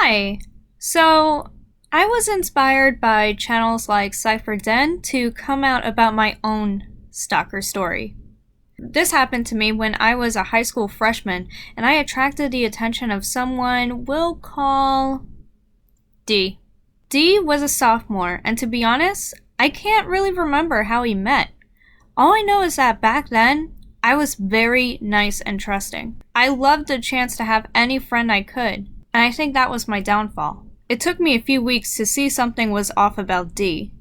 Hi! So, I was inspired by channels like Cypher Den to come out about my own stalker story. This happened to me when I was a high school freshman, and I attracted the attention of someone we'll call D. D was a sophomore, and to be honest, I can't really remember how we met. All I know is that back then, I was very nice and trusting. I loved the chance to have any friend I could, and I think that was my downfall. It took me a few weeks to see something was off about D.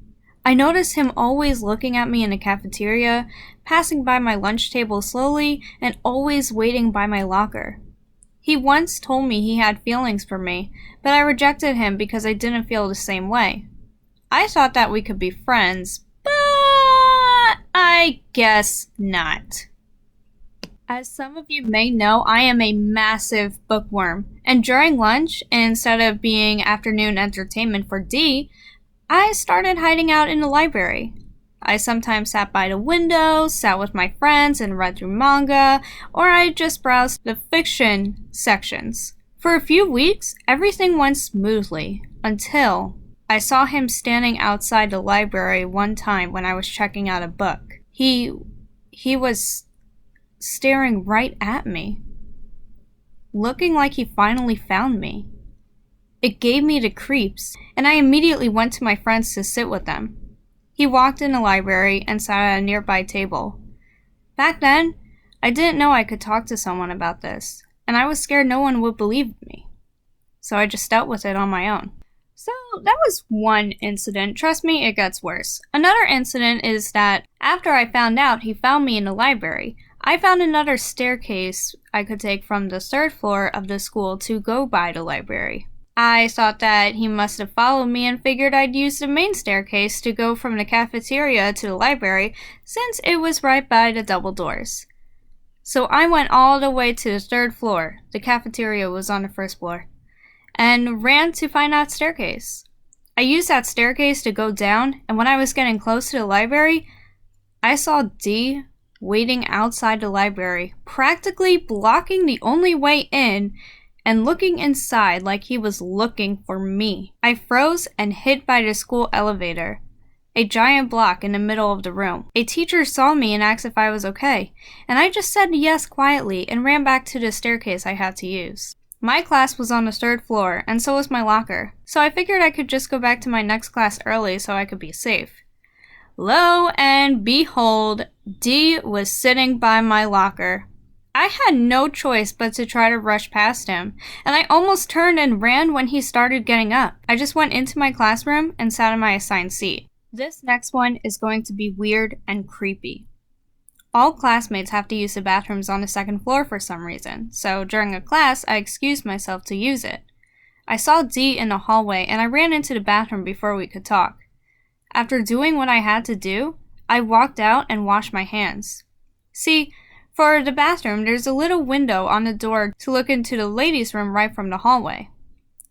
I noticed him always looking at me in the cafeteria, passing by my lunch table slowly, and always waiting by my locker. He once told me he had feelings for me, but I rejected him because I didn't feel the same way. I thought that we could be friends, but I guess not. As some of you may know, I am a massive bookworm, and during lunch, instead of being afternoon entertainment for D, I started hiding out in the library. I sometimes sat by the window, sat with my friends and read through manga, or I just browsed the fiction sections. For a few weeks, everything went smoothly, until I saw him standing outside the library one time when I was checking out a book. He was staring right at me, looking like he finally found me. It gave me the creeps, and I immediately went to my friends to sit with them. He walked in the library and sat at a nearby table. Back then, I didn't know I could talk to someone about this, and I was scared no one would believe me. So I just dealt with it on my own. So that was one incident. Trust me, it gets worse. Another incident is that after I found out he found me in the library, I found another staircase I could take from the third floor of the school to go by the library. I thought that he must have followed me and figured I'd use the main staircase to go from the cafeteria to the library since it was right by the double doors. So I went all the way to the third floor, the cafeteria was on the first floor, and ran to find that staircase. I used that staircase to go down, and when I was getting close to the library, I saw D waiting outside the library, practically blocking the only way in and looking inside like he was looking for me. I froze and hid by the school elevator, a giant block in the middle of the room. A teacher saw me and asked if I was okay, and I just said yes quietly and ran back to the staircase I had to use. My class was on the third floor, and so was my locker, so I figured I could just go back to my next class early so I could be safe. Lo and behold, D was sitting by my locker. I had no choice but to try to rush past him, and I almost turned and ran when he started getting up. I just went into my classroom and sat in my assigned seat. This next one is going to be weird and creepy. All classmates have to use the bathrooms on the second floor for some reason, so during a class, I excused myself to use it. I saw D in the hallway, and I ran into the bathroom before we could talk. After doing what I had to do, I walked out and washed my hands. See, for the bathroom, there's a little window on the door to look into the ladies' room right from the hallway.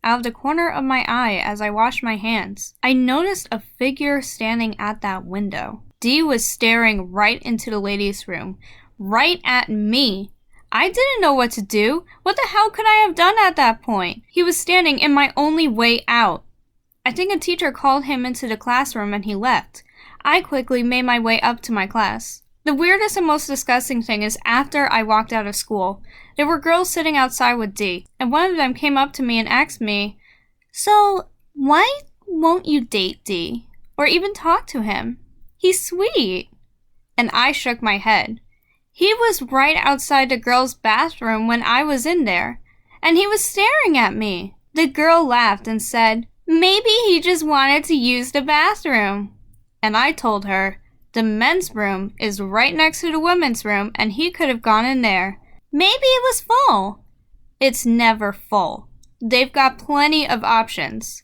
Out of the corner of my eye as I washed my hands, I noticed a figure standing at that window. D was staring right into the ladies' room, right at me. I didn't know what to do. What the hell could I have done at that point? He was standing in my only way out. I think a teacher called him into the classroom and he left. I quickly made my way up to my class. The weirdest and most disgusting thing is after I walked out of school, there were girls sitting outside with D, and one of them came up to me and asked me, "So, why won't you date D? Or even talk to him? He's sweet." And I shook my head. He was right outside the girls' bathroom when I was in there, and he was staring at me. The girl laughed and said, "Maybe he just wanted to use the bathroom." And I told her, "The men's room is right next to the women's room, and he could have gone in there. Maybe it was full." It's never full. They've got plenty of options.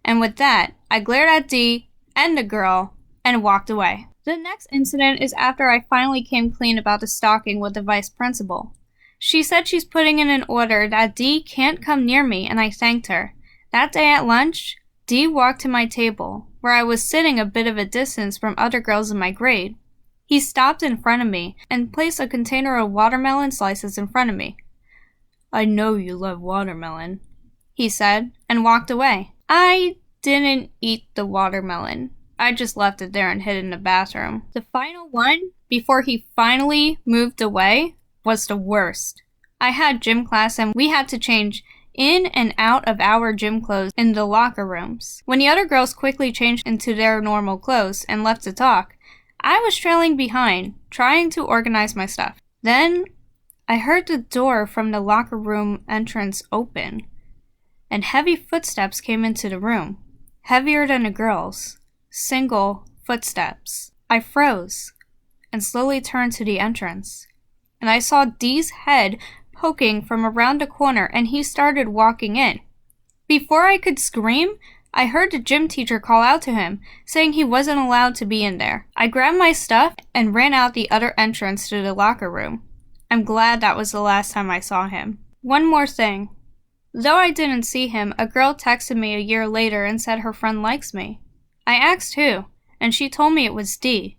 And with that, I glared at D and the girl and walked away. The next incident is after I finally came clean about the stalking with the vice principal. She said she's putting in an order that D can't come near me, and I thanked her. That day at lunch, D walked to my table, where I was sitting a bit of a distance from other girls in my grade. He stopped in front of me and placed a container of watermelon slices in front of me. "I know you love watermelon." he said, and walked away. I didn't eat the watermelon. I just left it there and hid it in the bathroom. The final one, before he finally moved away, was the worst. I had gym class and we had to change in and out of our gym clothes in the locker rooms. When the other girls quickly changed into their normal clothes and left to talk, I was trailing behind, trying to organize my stuff. Then, I heard the door from the locker room entrance open, and heavy footsteps came into the room. Heavier than the girls. Single footsteps. I froze, and slowly turned to the entrance. And I saw Dee's head poking from around the corner, and he started walking in. Before I could scream, I heard the gym teacher call out to him, saying he wasn't allowed to be in there. I grabbed my stuff and ran out the other entrance to the locker room. I'm glad that was the last time I saw him. One more thing. Though I didn't see him, a girl texted me a year later and said her friend likes me. I asked who, and she told me it was Dee.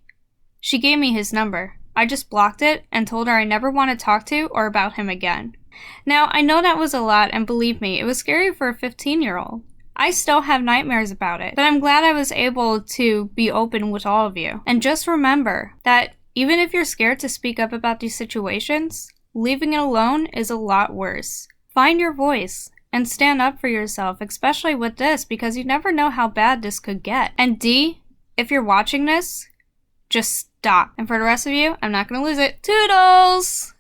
She gave me his number. I just blocked it and told her I never want to talk to or about him again. Now, I know that was a lot, and believe me, it was scary for a 15-year-old. I still have nightmares about it, but I'm glad I was able to be open with all of you. And just remember that even if you're scared to speak up about these situations, leaving it alone is a lot worse. Find your voice and stand up for yourself, especially with this, because you never know how bad this could get. And Dee, if you're watching this, just stop. And for the rest of you, I'm not going to lose it. Toodles!